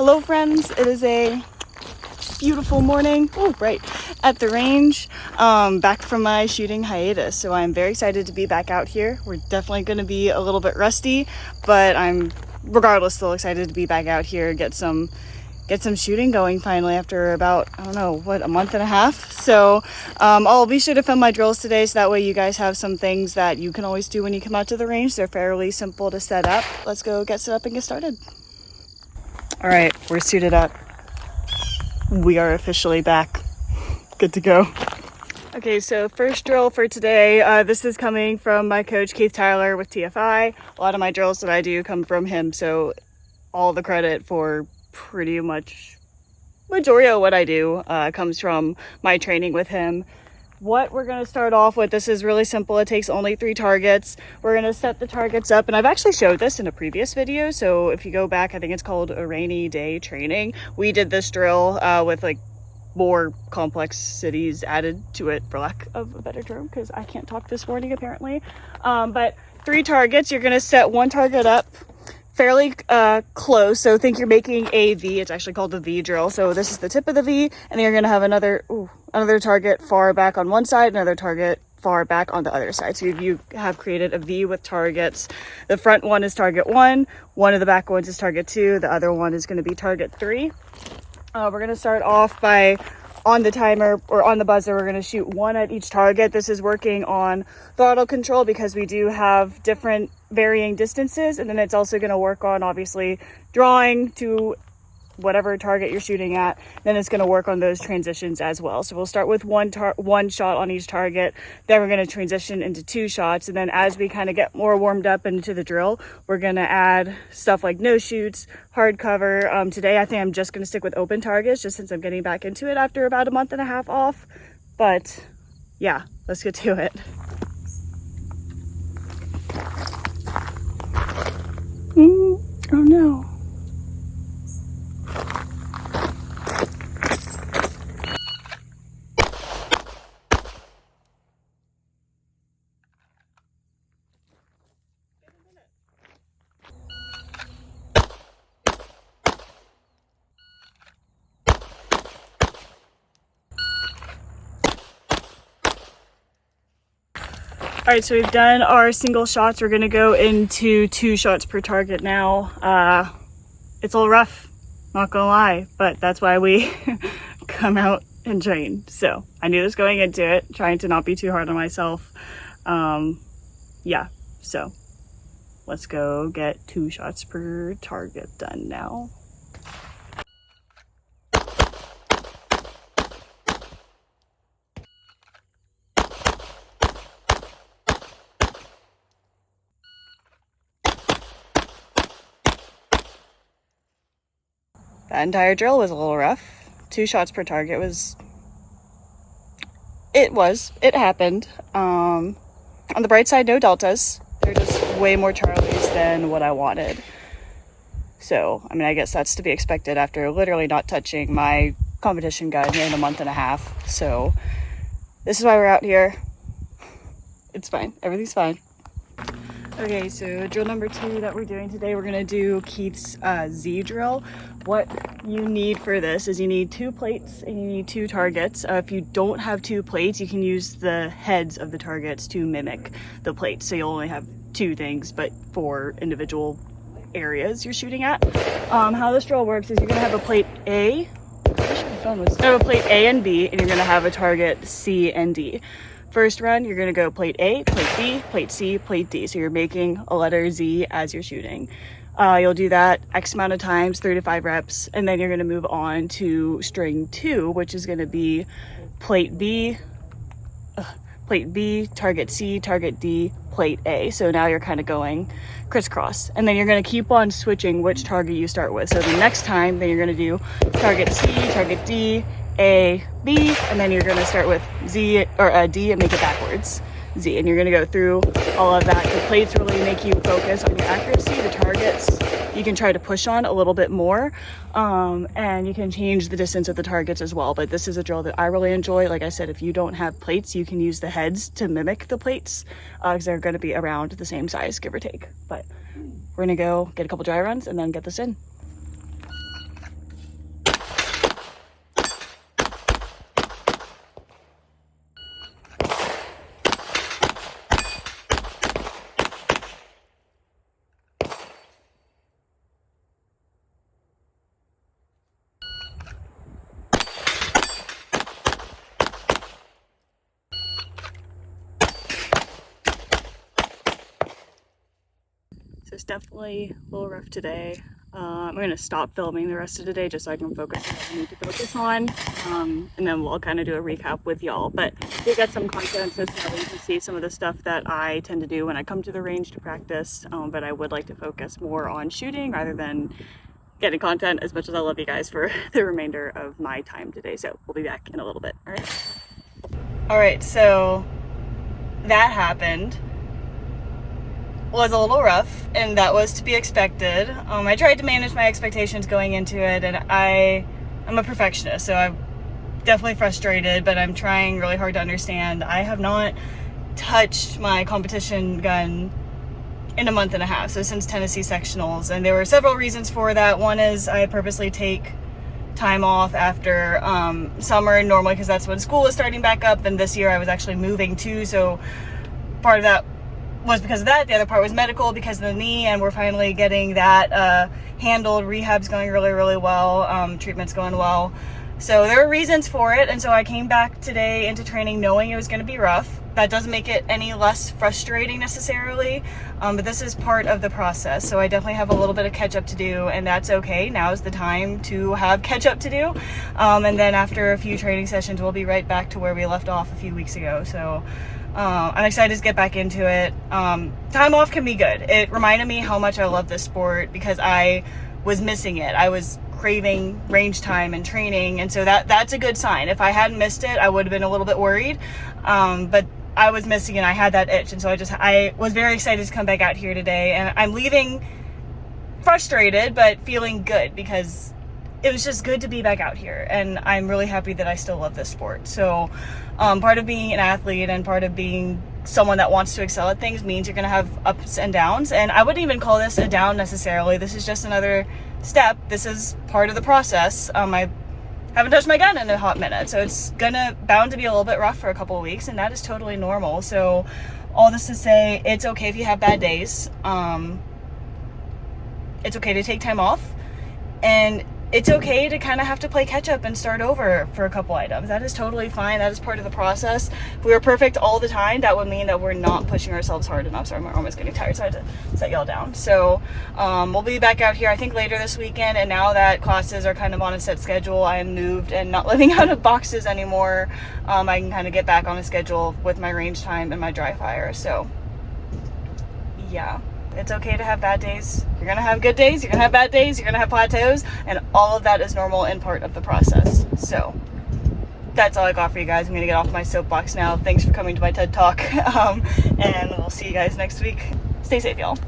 Hello friends, it is a beautiful morning, bright, at the range, back from my shooting hiatus. So I'm very excited to be back out here. We're definitely going to be a little bit rusty, but I'm regardless still excited to be back out here, get some shooting going finally after about, I don't know, a month and a half. So I'll be sure to film my drills today, so that way you guys have some things that you can always do when you come out to the range. They're fairly simple to set up. Let's go get set up and get started. All right, we're suited up. We are officially back. Good to go. Okay, so first drill for today. This is coming from my coach, Keith Tyler with TFI. A lot of my drills that I do come from him, so all the credit for pretty much majority of what I do comes from my training with him. What we're going to start off with, this is really simple. It takes only 3 targets. We're going to set the targets up, and I've actually showed this in a previous video, so if you go back, I think it's called a rainy day training. We did this drill with like more complexities added to it, for lack of a better term, because I can't talk this morning apparently. But 3 targets. You're going to set one target up fairly close, so think you're making a V. It's actually called the V drill. So this is the tip of the V, and then you're going to have another target far back on one side, another target far back on the other side. So you have created a V with targets. The front one is target 1, one of the back ones is target 2, the other one is going to be target 3. We're going to start off by, on the timer or on the buzzer, we're going to shoot 1 at each target. This is working on throttle control because we do have different varying distances, and then it's also going to work on obviously drawing to whatever target you're shooting at. Then it's going to work on those transitions as well. So we'll start with one shot on each target, then we're going to transition into 2 shots, and then as we kind of get more warmed up into the drill, we're going to add stuff like no shoots, hard cover. Today I think I'm just going to stick with open targets, just since I'm getting back into it after about a month and a half off. But yeah, let's get to it. Oh no. All right, so we've done our single shots. We're gonna go into 2 shots per target now. It's a little rough, not gonna lie, but that's why we come out and train. So I knew this going into it, trying to not be too hard on myself. Yeah, so let's go get 2 shots per target done now. That entire drill was a little rough. 2 shots per target it happened. On the bright side, no deltas. They're just way more Charlies than what I wanted. So, I mean, I guess that's to be expected after literally not touching my competition gun in a month and a half. So, this is why we're out here. It's fine. Everything's fine. Okay, so drill number 2 that we're doing today, we're gonna do Keith's Z drill. What you need for this is you need 2 plates and you need 2 targets. If you don't have 2 plates, you can use the heads of the targets to mimic the plates. So you'll only have 2 things, but 4 individual areas you're shooting at. How this drill works is you're gonna have a plate A. I wish my phone was. You have a plate A and B, and you're gonna have a target C and D. First run, you're gonna go plate A, plate B, plate C, plate D. So you're making a letter Z as you're shooting. You'll do that X amount of times, 3 to 5 reps, and then you're gonna move on to string 2, which is gonna be plate B, target C, target D, plate A. So now you're kind of going crisscross, and then you're going to keep on switching which target you start with. So the next time, then you're going to do target C, target D, A, B, and then you're going to start with Z or D and make it backwards. Z, and you're going to go through all of that. The plates really make you focus on your accuracy. The targets you can try to push on a little bit more, and you can change the distance of the targets as well. But this is a drill that I really enjoy. Like I said, if you don't have plates, you can use the heads to mimic the plates, because they're going to be around the same size, give or take. But we're going to go get a couple dry runs and then get this in. definitely a little rough today. I'm going to stop filming the rest of the day just so I can focus on what I need to focus on. And then we'll kind of do a recap with y'all. But we got some content so that you can see some of the stuff that I tend to do when I come to the range to practice. But I would like to focus more on shooting rather than getting content, as much as I love you guys for the remainder of my time today. So we'll be back in a little bit. All right, so that happened. Was a little rough, and that was to be expected. I tried to manage my expectations going into it, and I'm a perfectionist, so I'm definitely frustrated, but I'm trying really hard to understand. I have not touched my competition gun in a month and a half, so since Tennessee sectionals, and there were several reasons for that. One is I purposely take time off after summer normally because that's when school is starting back up, and this year I was actually moving too, so part of that was because of that. The other part was medical because of the knee, and we're finally getting that handled. Rehab's going really, really well. Treatment's going well. So there were reasons for it, and so I came back today into training knowing it was going to be rough. That doesn't make it any less frustrating necessarily, but this is part of the process. So I definitely have a little bit of catch up to do, and that's okay. Now's the time to have catch up to do. And then after a few training sessions, we'll be right back to where we left off a few weeks ago. So I'm excited to get back into it. Time off can be good. It reminded me how much I love this sport because I was missing it. I was craving range time and training, and so that's a good sign. If I hadn't missed it, I would have been a little bit worried, but I was missing it. I had that itch, and so I was very excited to come back out here today, and I'm leaving frustrated but feeling good because it was just good to be back out here, and I'm really happy that I still love this sport. So part of being an athlete and part of being someone that wants to excel at things means you're going to have ups and downs, and I wouldn't even call this a down necessarily. This is just another step. This is part of the process. I haven't touched my gun in a hot minute, so it's bound to be a little bit rough for a couple of weeks, and that is totally normal. So all this to say, it's okay if you have bad days. It's okay to take time off, and it's okay to kind of have to play catch up and start over for a couple items. That is totally fine. That is part of the process. If we were perfect all the time, that would mean that we're not pushing ourselves hard enough. Sorry, my arm is getting tired, so I had to set y'all down. So we'll be back out here, I think, later this weekend. And now that classes are kind of on a set schedule, I'm moved and not living out of boxes anymore. I can kind of get back on a schedule with my range time and my dry fire. So yeah. It's okay to have bad days. You're going to have good days. You're going to have bad days. You're going to have plateaus. And all of that is normal and part of the process. So that's all I got for you guys. I'm going to get off my soapbox now. Thanks for coming to my TED Talk. And we'll see you guys next week. Stay safe, y'all.